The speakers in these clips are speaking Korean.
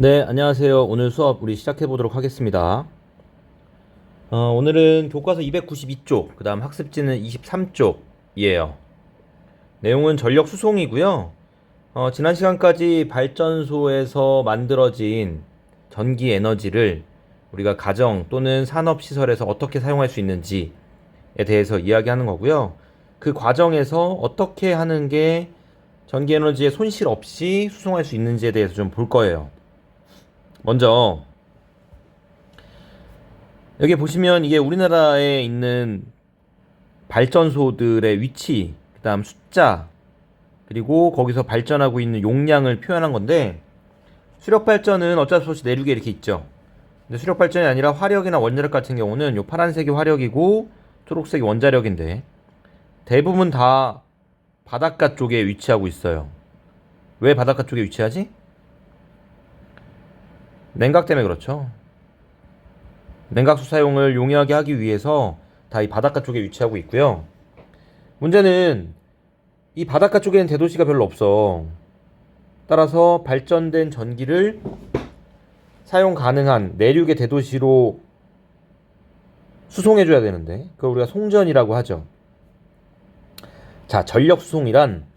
네, 안녕하세요. 오늘 수업 우리 시작해 보도록 하겠습니다. 오늘은 교과서 292쪽, 그 다음 학습지는 23쪽이에요. 내용은 전력 수송이고요. 지난 시간까지 발전소에서 만들어진 전기 에너지를 우리가 가정 또는 산업시설에서 어떻게 사용할 수 있는지에 대해서 이야기하는 거고요. 그 과정에서 어떻게 하는 게 전기 에너지에 손실 없이 수송할 수 있는지에 대해서 좀 볼 거예요. 먼저 여기 보시면 이게 우리나라에 있는 발전소들의 위치, 그 다음 숫자, 그리고 거기서 발전하고 있는 용량을 표현한 건데, 수력발전은 어쩔 수 없이 내륙에 이렇게 있죠. 근데 수력발전이 아니라 화력이나 원자력 같은 경우는 요 파란색이 화력이고 초록색이 원자력인데, 대부분 다 바닷가 쪽에 위치하고 있어요. 왜 바닷가 쪽에 위치하지? 냉각 때문에 그렇죠. 냉각수 사용을 용이하게 하기 위해서 다 이 바닷가 쪽에 위치하고 있고요. 문제는 이 바닷가 쪽에는 대도시가 별로 없어. 따라서 발전된 전기를 사용 가능한 내륙의 대도시로 수송해줘야 되는데 그걸 우리가 송전이라고 하죠. 자, 전력 수송이란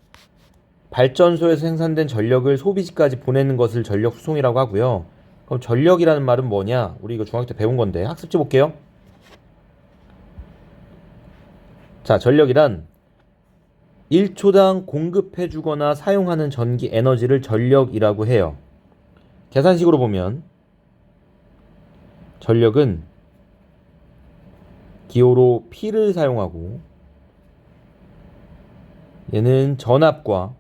발전소에서 생산된 전력을 소비지까지 보내는 것을 전력 수송이라고 하고요. 그럼 전력이라는 말은 뭐냐? 우리 이거 중학교 때 배운 건데 학습지 볼게요. 자, 전력이란 1초당 공급해주거나 사용하는 전기 에너지를 전력이라고 해요. 계산식으로 보면 전력은 기호로 P를 사용하고 얘는 전압은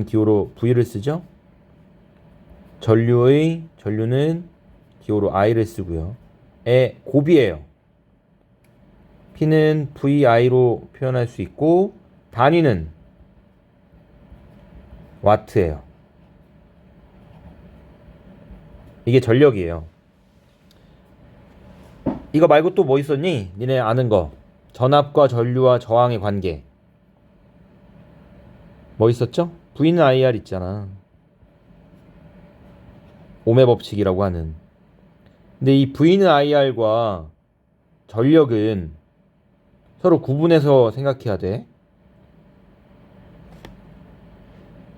기호로 V를 쓰죠. 전류는 기호로 I를 쓰고요. 곱이에요. P는 VI로 표현할 수 있고 단위는 와트예요. 이게 전력이에요. 이거 말고 또 뭐 있었니? 니네 아는 거. 전압과 전류와 저항의 관계. 뭐 있었죠? V는 IR 있잖아. ohm의 법칙이라고 하는. 근데 이 V는 IR과 전력은 서로 구분해서 생각해야 돼.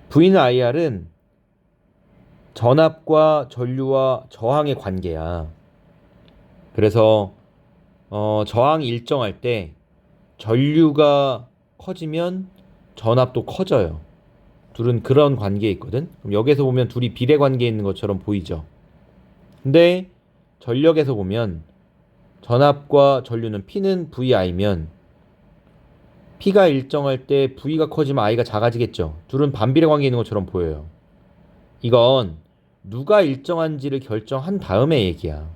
V는 IR은 전압과 전류와 저항의 관계야. 그래서 저항이 일정할 때 전류가 커지면 전압도 커져요. 둘은 그런 관계에 있거든. 그럼 여기서 보면 둘이 비례 관계에 있는 것처럼 보이죠. 근데 전력에서 보면 전압과 전류는 P는 VI면 P가 일정할 때 V가 커지면 I가 작아지겠죠. 둘은 반비례 관계에 있는 것처럼 보여요. 이건 누가 일정한지를 결정한 다음의 얘기야.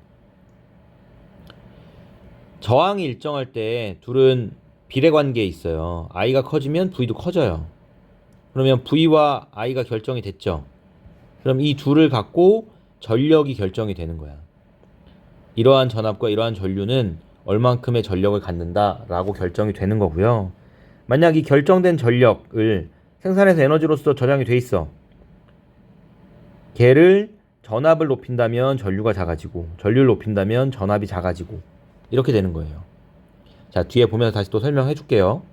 저항이 일정할 때 둘은 비례 관계에 있어요. I가 커지면 V도 커져요. 그러면 V와 I가 결정이 됐죠. 그럼 이 둘을 갖고 전력이 결정이 되는 거야. 이러한 전압과 이러한 전류는 얼만큼의 전력을 갖는다라고 결정이 되는 거고요. 만약 이 결정된 전력을 생산해서 에너지로서 저장이 돼 있어. 걔를 전압을 높인다면 전류가 작아지고 전류를 높인다면 전압이 작아지고 이렇게 되는 거예요. 자, 뒤에 보면서 다시 또 설명해 줄게요.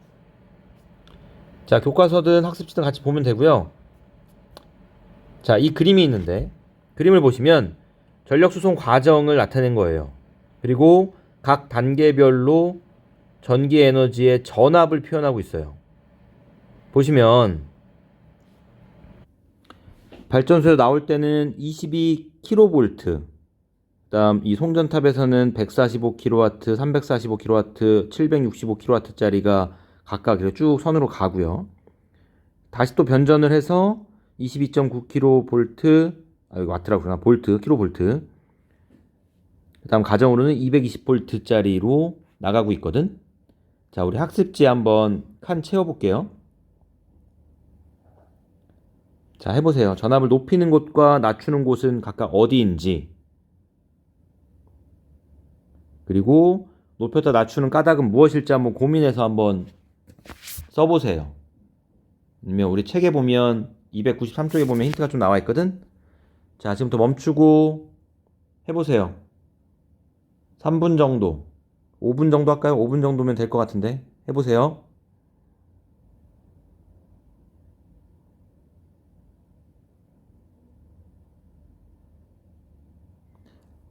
자, 교과서든 학습지든 같이 보면 되고요. 자, 이 그림이 있는데 그림을 보시면 전력 수송 과정을 나타낸 거예요. 그리고 각 단계별로 전기 에너지의 전압을 표현하고 있어요. 보시면 발전소에 나올 때는 22kV, 그다음 이 송전탑에서는 145kW, 345kW, 765kW짜리가 각각 이렇게 쭉 선으로 가고요. 다시 또 변전을 해서 22.9kV, 이거 와트라고 그러나 볼트, 킬로볼트. 그다음 가정으로는 220V짜리로 나가고 있거든. 자, 우리 학습지 한번 칸 채워볼게요. 자, 해보세요. 전압을 높이는 곳과 낮추는 곳은 각각 어디인지, 그리고 높였다 낮추는 까닭은 무엇일지 한번 고민해서 한번 써보세요. 아니면 우리 책에 보면 293쪽에 보면 힌트가 좀 나와 있거든. 자, 지금부터 멈추고 해보세요. 3분 정도, 5분 정도 할까요? 5분 정도면 될 것 같은데 해보세요.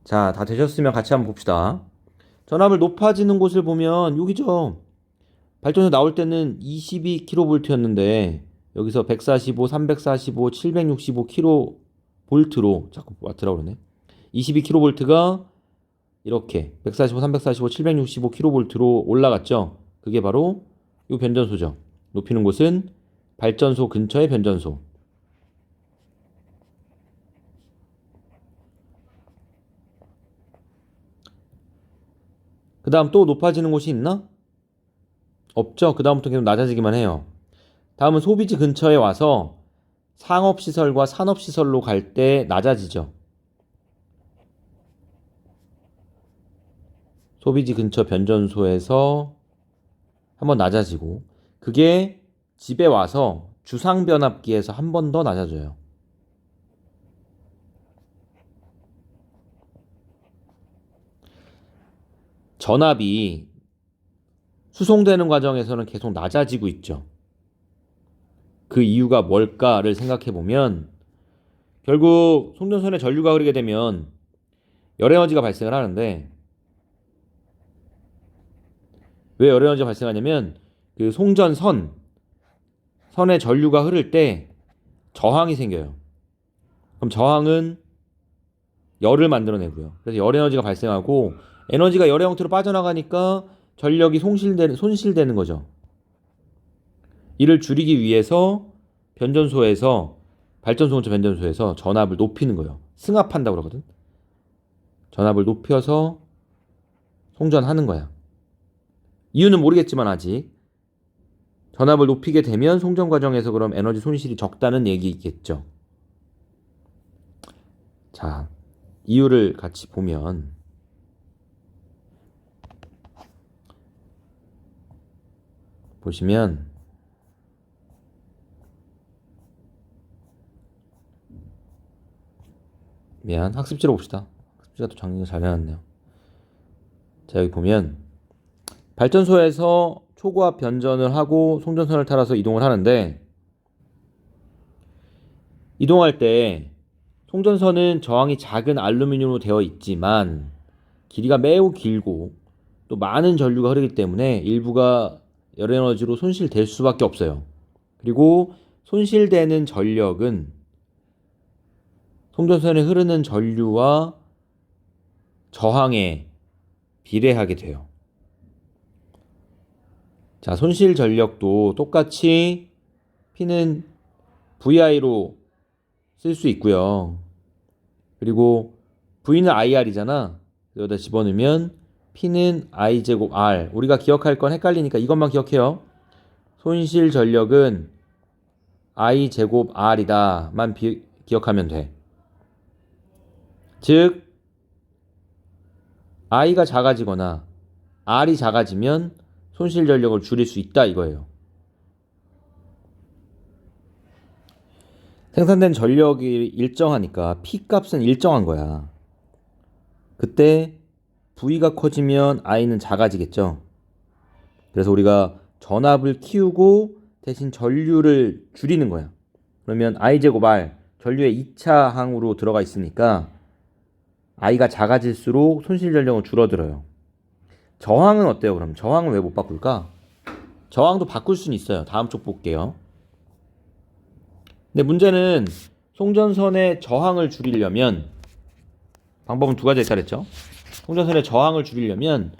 자, 다 되셨으면 같이 한번 봅시다. 전압을 높아지는 곳을 보면 여기죠. 발전소 나올 때는 22kV였는데 여기서 145, 345, 765kV로 자꾸 와트라고 그러네. 22kV가 이렇게 145, 345, 765kV로 올라갔죠. 그게 바로 이 변전소죠. 높이는 곳은 발전소 근처의 변전소. 그 다음 또 높아지는 곳이 있나? 없죠. 그 다음부터 계속 낮아지기만 해요. 다음은 소비지 근처에 와서 상업시설과 산업시설로 갈 때 낮아지죠. 소비지 근처 변전소에서 한번 낮아지고 그게 집에 와서 주상변압기에서 한 번 더 낮아져요. 전압이 수송되는 과정에서는 계속 낮아지고 있죠. 그 이유가 뭘까를 생각해 보면 결국 송전선에 전류가 흐르게 되면 열에너지가 발생을 하는데 왜 열에너지가 발생하냐면 그 송전선에 전류가 흐를 때 저항이 생겨요. 그럼 저항은 열을 만들어내고요. 그래서 열에너지가 발생하고 에너지가 열의 형태로 빠져나가니까 전력이 손실되는 거죠. 이를 줄이기 위해서 발전소 근처 변전소에서 전압을 높이는 거예요. 승합한다고 그러거든. 전압을 높여서 송전하는 거야. 이유는 모르겠지만 아직 전압을 높이게 되면 송전 과정에서 그럼 에너지 손실이 적다는 얘기겠죠. 자, 이유를 같이 보면 보시면 학습지로 봅시다. 학습지가 또 장면이 잘 해놨네요. 자, 여기 보면 발전소에서 초고압 변전을 하고 송전선을 타라서 이동을 하는데 이동할 때 송전선은 저항이 작은 알루미늄으로 되어 있지만 길이가 매우 길고 또 많은 전류가 흐르기 때문에 일부가 열에너지로 손실될 수밖에 없어요. 그리고 손실되는 전력은 송전선에 흐르는 전류와 저항에 비례하게 돼요. 자, 손실 전력도 똑같이 P는 VI로 쓸 수 있고요. 그리고 V는 IR이잖아. 여기다 집어넣으면 P는 I제곱 R. 우리가 기억할 건 헷갈리니까 이것만 기억해요. 손실 전력은 I제곱 R이다만 기억하면 돼. 즉 I가 작아지거나 R이 작아지면 손실 전력을 줄일 수 있다 이거예요. 생산된 전력이 일정하니까 P값은 일정한 거야. 그때 V가 커지면 I는 작아지겠죠. 그래서 우리가 전압을 키우고 대신 전류를 줄이는 거야. 그러면 I제곱 R, 전류의 2차 항으로 들어가 있으니까 I가 작아질수록 손실 전력은 줄어들어요. 저항은 어때요? 그럼 저항은 왜 못 바꿀까? 저항도 바꿀 수는 있어요. 다음 쪽 볼게요. 근데 문제는 송전선의 저항을 줄이려면 방법은 두 가지 있다 그랬죠. 송전선의 저항을 줄이려면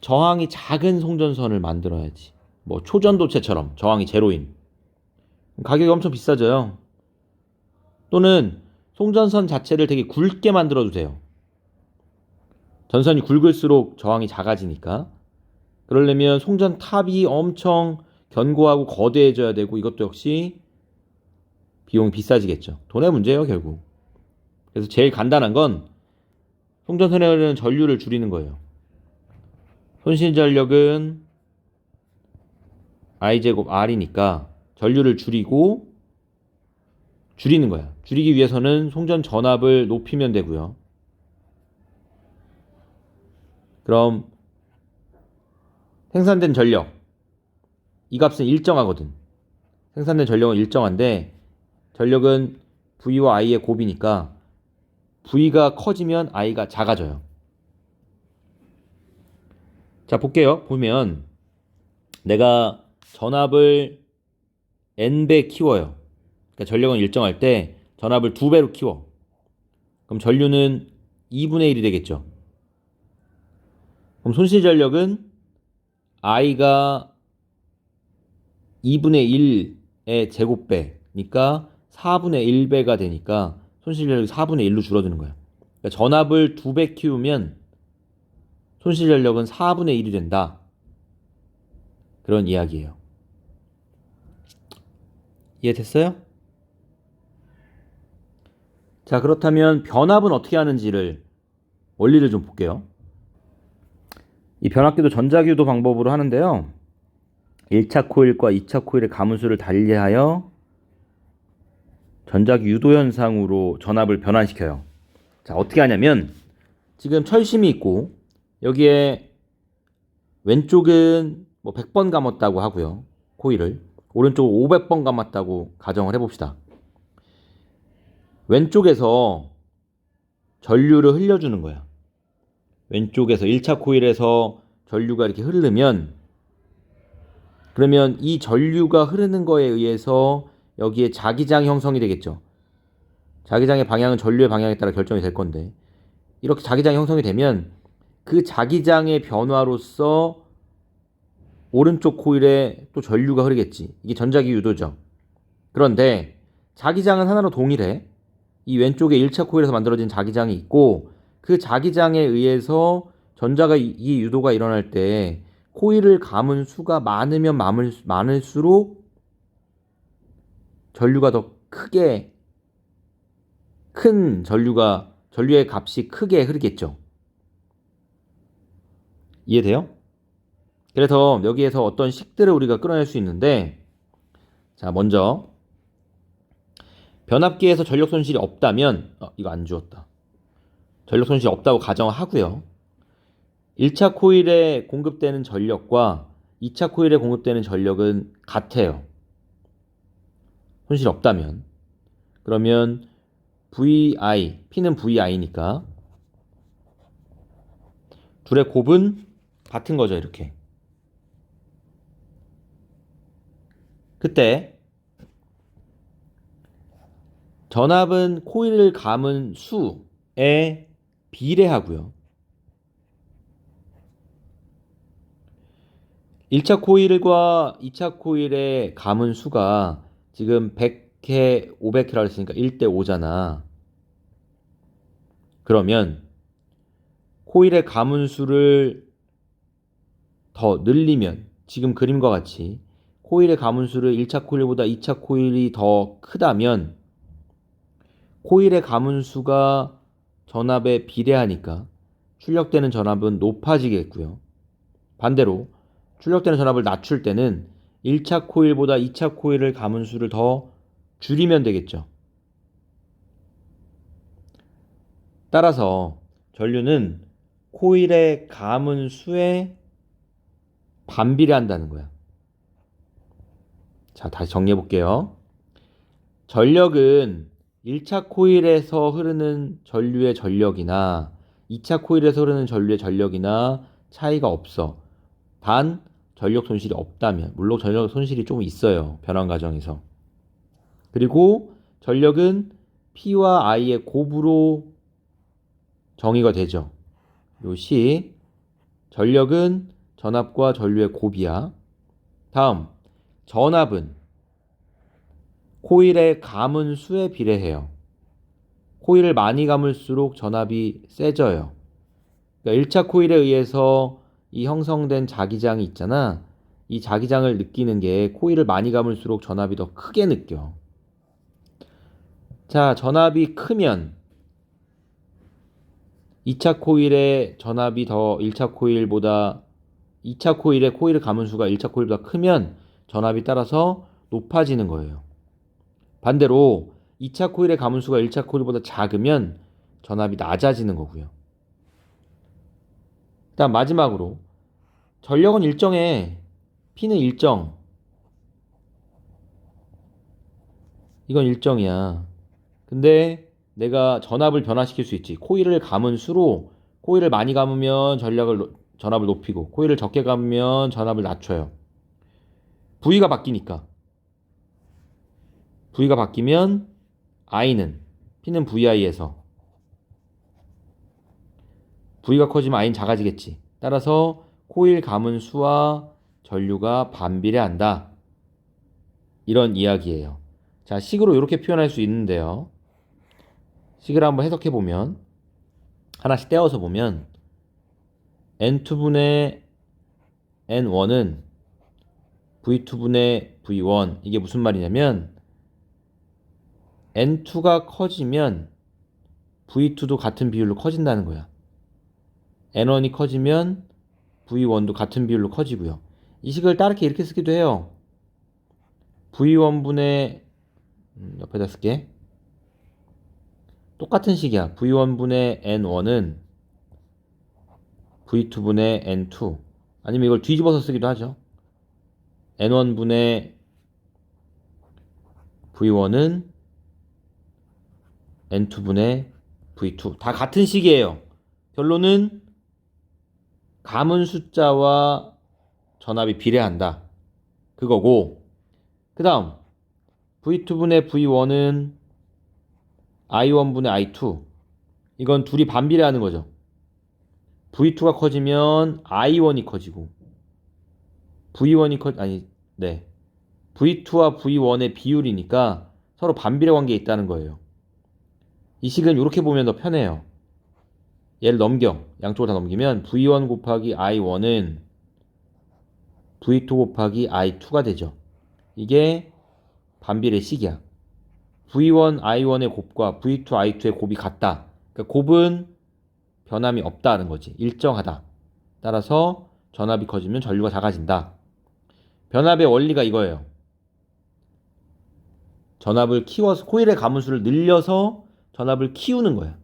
저항이 작은 송전선을 만들어야지. 뭐 초전도체처럼 저항이 제로인. 가격이 엄청 비싸져요. 또는 송전선 자체를 되게 굵게 만들어도 돼요. 전선이 굵을수록 저항이 작아지니까. 그러려면 송전 탑이 엄청 견고하고 거대해져야 되고 이것도 역시 비용이 비싸지겠죠. 돈의 문제예요, 결국. 그래서 제일 간단한 건 송전선에 흐르는 전류를 줄이는 거예요. 손실 전력은 I제곱 R이니까 전류를 줄이고 줄이는 거야. 줄이기 위해서는 송전 전압을 높이면 되고요. 그럼 생산된 전력, 이 값은 일정하거든. 생산된 전력은 일정한데 전력은 V와 I의 곱이니까 V가 커지면 I가 작아져요. 자, 볼게요. 보면 내가 전압을 N배 키워요. 그러니까 전력은 일정할 때 전압을 2배로 키워. 그럼 전류는 2분의 1이 되겠죠. 그럼 손실 전력은 I가 2분의 1의 제곱배니까 4분의 1배가 되니까 손실 전력이 4분의 1로 줄어드는 거야. 그러니까 전압을 2배 키우면 손실 전력은 4분의 1이 된다. 그런 이야기예요. 이해됐어요? 자, 그렇다면 변압은 어떻게 하는지를 원리를 좀 볼게요. 이 변압기도 전자기유도 방법으로 하는데요. 1차 코일과 2차 코일의 가문수를 달리하여 전자기 유도 현상으로 전압을 변환시켜요. 자, 어떻게 하냐면 지금 철심이 있고 여기에 왼쪽은 뭐 100번 감았다고 하고요. 코일을. 오른쪽은 500번 감았다고 가정을 해봅시다. 왼쪽에서 전류를 흘려주는 거야. 왼쪽에서 1차 코일에서 전류가 이렇게 흐르면 그러면 이 전류가 흐르는 거에 의해서 여기에 자기장 형성이 되겠죠. 자기장의 방향은 전류의 방향에 따라 결정이 될 건데 이렇게 자기장이 형성이 되면 그 자기장의 변화로서 오른쪽 코일에 또 전류가 흐르겠지. 이게 전자기 유도죠. 그런데 자기장은 하나로 동일해. 이 왼쪽에 1차 코일에서 만들어진 자기장이 있고 그 자기장에 의해서 전자가 이 유도가 일어날 때 코일을 감은 수가 많으면 많을수록 전류가 더 크게 큰 전류의 값이 크게 흐르겠죠. 이해돼요? 그래서 여기에서 어떤 식들을 우리가 끌어낼 수 있는데 자, 먼저 변압기에서 전력 손실이 없다면 이거 안 주었다. 전력 손실이 없다고 가정하고요. 1차 코일에 공급되는 전력과 2차 코일에 공급되는 전력은 같아요. 손실 없다면. 그러면 VI, P는 VI니까 둘의 곱은 같은 거죠, 이렇게. 그때 전압은 코일을 감은 수에 비례하고요. 1차 코일과 2차 코일의 감은 수가 지금 100회, 500회라고 했으니까 1대 5잖아. 그러면 코일의 감은 수를 더 늘리면 지금 그림과 같이 코일의 감은 수를 1차 코일보다 2차 코일이 더 크다면 코일의 감은 수가 전압에 비례하니까 출력되는 전압은 높아지겠고요. 반대로 출력되는 전압을 낮출 때는 1차 코일보다 2차 코일을 감은 수를 더 줄이면 되겠죠. 따라서 전류는 코일의 감은 수에 반비례한다는 거야. 자, 다시 정리해 볼게요. 전력은 1차 코일에서 흐르는 전류의 전력이나 2차 코일에서 흐르는 전류의 전력이나 차이가 없어. 단 전력 손실이 없다면, 물론 전력 손실이 좀 있어요. 변환 과정에서. 그리고 전력은 P와 I의 곱으로 정의가 되죠. 요 시 전력은 전압과 전류의 곱이야. 다음 전압은 코일의 감은 수에 비례해요. 코일을 많이 감을수록 전압이 세져요. 그러니까 1차 코일에 의해서 이 형성된 자기장이 있잖아. 이 자기장을 느끼는 게 코일을 많이 감을수록 전압이 더 크게 느껴. 자, 전압이 크면 2차 코일의 전압이 더 1차 코일보다 2차 코일의 코일을 감은 수가 1차 코일보다 크면 전압이 따라서 높아지는 거예요. 반대로 2차 코일의 가문수가 1차 코일보다 작으면 전압이 낮아지는 거고요. 그다음 마지막으로 전력은 일정해. P는 일정. 이건 일정이야. 근데 내가 전압을 변화시킬 수 있지. 코일을 감은 수로 코일을 많이 감으면 전압을 높이고 코일을 적게 감으면 전압을 낮춰요. 부위가 바뀌니까. 부위가 바뀌면 I는 P는 VI에서 부위가 커지면 I는 작아지겠지. 따라서 코일 감은 수와 전류가 반비례한다. 이런 이야기예요. 자, 식으로 이렇게 표현할 수 있는데요. 식을 한번 해석해 보면 하나씩 떼어서 보면 N2분의 N1은 V2분의 V1 이게 무슨 말이냐면 N2가 커지면 V2도 같은 비율로 커진다는 거야. N1이 커지면 V1도 같은 비율로 커지고요. 이 식을 따르게 이렇게 쓰기도 해요. V1분의 옆에다 쓸게. 똑같은 식이야. V1분의 N1은 V2분의 N2 아니면 이걸 뒤집어서 쓰기도 하죠. N1분의 V1은 N2분의 V2 다 같은 식이에요. 결론은 감은 숫자와 전압이 비례한다. 그거고 그 다음 V2분의 V1은 I1분의 I2 이건 둘이 반비례하는 거죠. V2가 커지면 I1이 커지고 V2와 V1의 비율이니까 서로 반비례 관계에 있다는 거예요. 이 식은 이렇게 보면 더 편해요. 얘를 넘겨. 양쪽을 다 넘기면 V1 곱하기 I1은 V2 곱하기 I2가 되죠. 이게 반비례 식이야. V1 I1의 곱과 V2 I2의 곱이 같다. 그러니까 곱은 변함이 없다는 거지. 일정하다. 따라서 전압이 커지면 전류가 작아진다. 변압의 원리가 이거예요. 전압을 키워서 코일의 가문수를 늘려서 전압을 키우는 거야.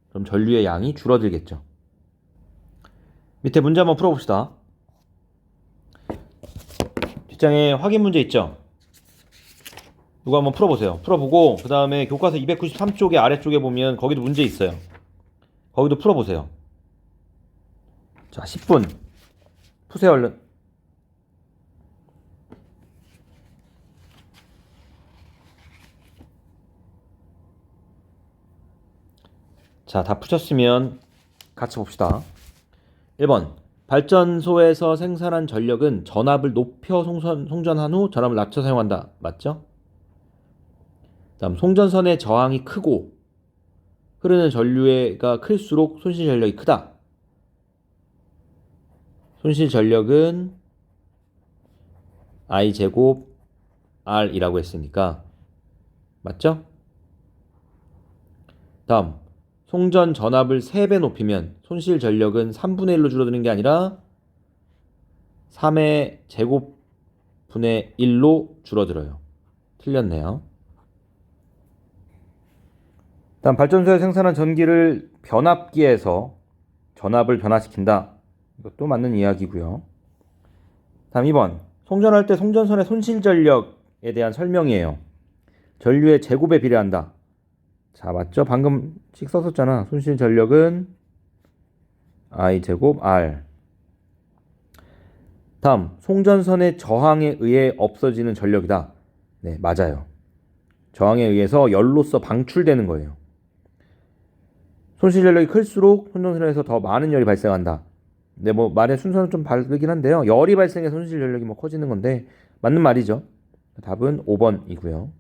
그럼 전류의 양이 줄어들겠죠. 밑에 문제 한번 풀어봅시다. 뒷장에 확인 문제 있죠? 이거 한번 풀어보세요. 풀어보고 그 다음에 교과서 293쪽의 아래쪽에 보면 거기도 문제 있어요. 거기도 풀어보세요. 자, 10분 푸세요 얼른. 자, 다 푸셨으면 같이 봅시다. 1번 발전소에서 생산한 전력은 전압을 높여 송전한 후 전압을 낮춰 사용한다. 맞죠? 다음 송전선의 저항이 크고 흐르는 전류가 클수록 손실 전력이 크다. 손실 전력은 I 제곱 R이라고 했으니까 맞죠? 다음 송전 전압을 3배 높이면 손실 전력은 3분의 1로 줄어드는 게 아니라 3의 제곱분의 1로 줄어들어요. 틀렸네요. 다음 발전소에 생산한 전기를 변압기에서 전압을 변화시킨다. 이것도 맞는 이야기고요. 다음 2번 송전할 때 송전선의 손실 전력에 대한 설명이에요. 전류의 제곱에 비례한다. 자, 맞죠? 방금 씩 썼었잖아. 손실 전력은 I 제곱 R. 다음 송전선의 저항에 의해 없어지는 전력이다. 네, 맞아요. 저항에 의해서 열로서 방출되는 거예요. 손실 전력이 클수록 손전선에서 더 많은 열이 발생한다. 근데 뭐 말의 순서는 좀 다르긴 한데요. 열이 발생해 손실 전력이 뭐 커지는 건데 맞는 말이죠. 답은 5번이고요.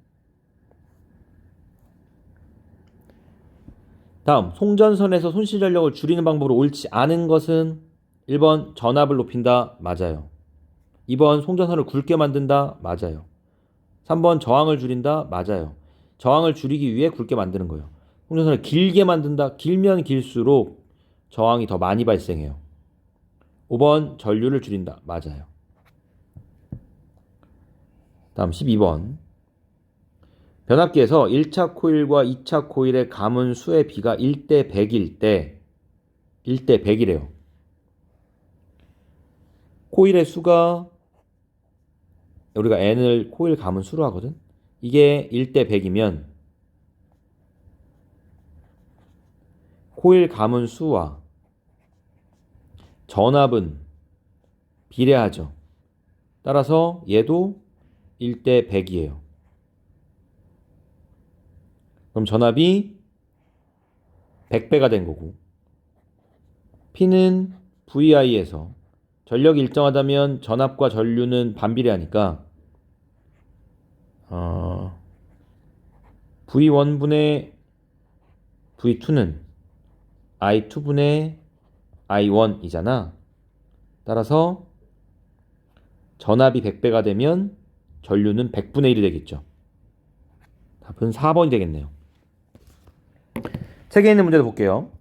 다음 송전선에서 손실 전력을 줄이는 방법으로 옳지 않은 것은 1번 전압을 높인다. 맞아요. 2번 송전선을 굵게 만든다. 맞아요. 3번 저항을 줄인다. 맞아요. 저항을 줄이기 위해 굵게 만드는 거예요. 송전선을 길게 만든다. 길면 길수록 저항이 더 많이 발생해요. 5번 전류를 줄인다. 맞아요. 다음 12번 변압기에서 1차 코일과 2차 코일의 감은 수의 비가 1대 100일 때 1대 100이래요. 코일의 수가 우리가 n을 코일 감은 수로 하거든. 이게 1대 100이면 코일 감은 수와 전압은 비례하죠. 따라서 얘도 1대 100이에요. 그럼 전압이 100배가 된 거고 P는 VI에서 전력이 일정하다면 전압과 전류는 반비례하니까 V1분의 V2는 I2분의 I1이잖아. 따라서 전압이 100배가 되면 전류는 100분의 1이 되겠죠. 답은 4번이 되겠네요. 책에 있는 문제도 볼게요.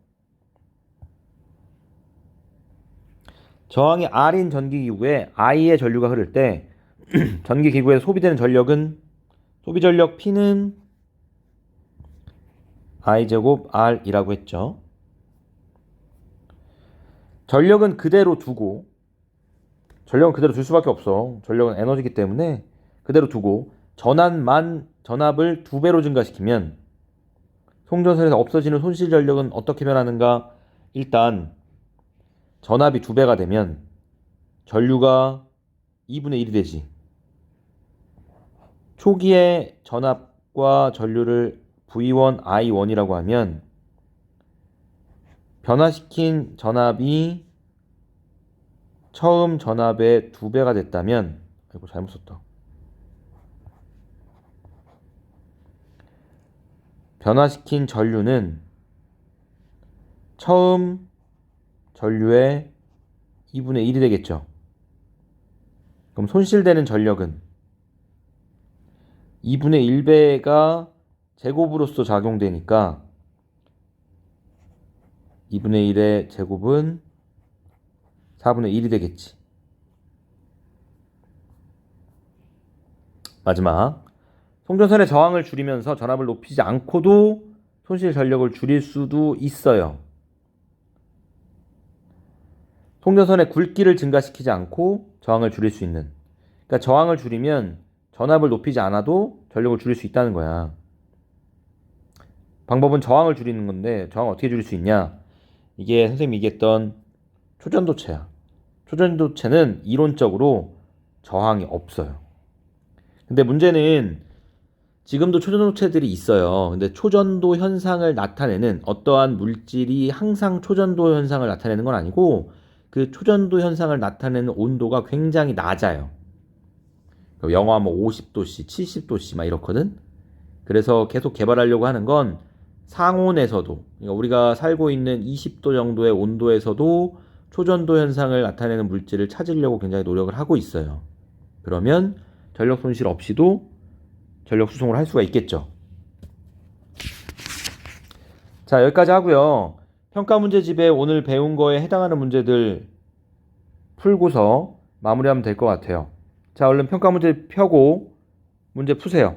저항이 R인 전기기구에 I의 전류가 흐를 때 전기기구에 소비되는 전력은 소비 전력 P는 I제곱 R이라고 했죠. 전력은 그대로 두고 전력은 그대로 둘 수밖에 없어. 전력은 에너지이기 때문에 그대로 두고 전압을 2배로 증가시키면 송전선에서 없어지는 손실 전력은 어떻게 변하는가? 일단 전압이 2배가 되면 전류가 2분의 1이 되지. 초기에 전압과 전류를 V1, I1이라고 하면 변화시킨 전압이 처음 전압의 2배가 됐다면 아이고 잘못 썼다. 변화시킨 전류는 처음 전류의 2분의 1이 되겠죠. 그럼 손실되는 전력은 2분의 1배가 제곱으로서 작용되니까 2분의 1의 제곱은 4분의 1이 되겠지. 마지막. 송전선의 저항을 줄이면서 전압을 높이지 않고도 손실 전력을 줄일 수도 있어요. 송전선의 굵기를 증가시키지 않고 저항을 줄일 수 있는. 그러니까 저항을 줄이면 전압을 높이지 않아도 전력을 줄일 수 있다는 거야. 방법은 저항을 줄이는 건데 저항을 어떻게 줄일 수 있냐? 이게 선생님이 얘기했던 초전도체야. 초전도체는 이론적으로 저항이 없어요. 근데 문제는 지금도 초전도체들이 있어요. 근데 초전도 현상을 나타내는 어떠한 물질이 항상 초전도 현상을 나타내는 건 아니고 그 초전도 현상을 나타내는 온도가 굉장히 낮아요. 영하 뭐 50도씨, 70도씨 막 이렇거든. 그래서 계속 개발하려고 하는 건 상온에서도, 그러니까 우리가 살고 있는 20도 정도의 온도에서도 초전도 현상을 나타내는 물질을 찾으려고 굉장히 노력을 하고 있어요. 그러면 전력 손실 없이도 전력 수송을 할 수가 있겠죠. 자, 여기까지 하고요. 평가 문제집에 오늘 배운 거에 해당하는 문제들 풀고서 마무리하면 될 것 같아요. 자, 얼른 평가 문제 펴고 문제 푸세요.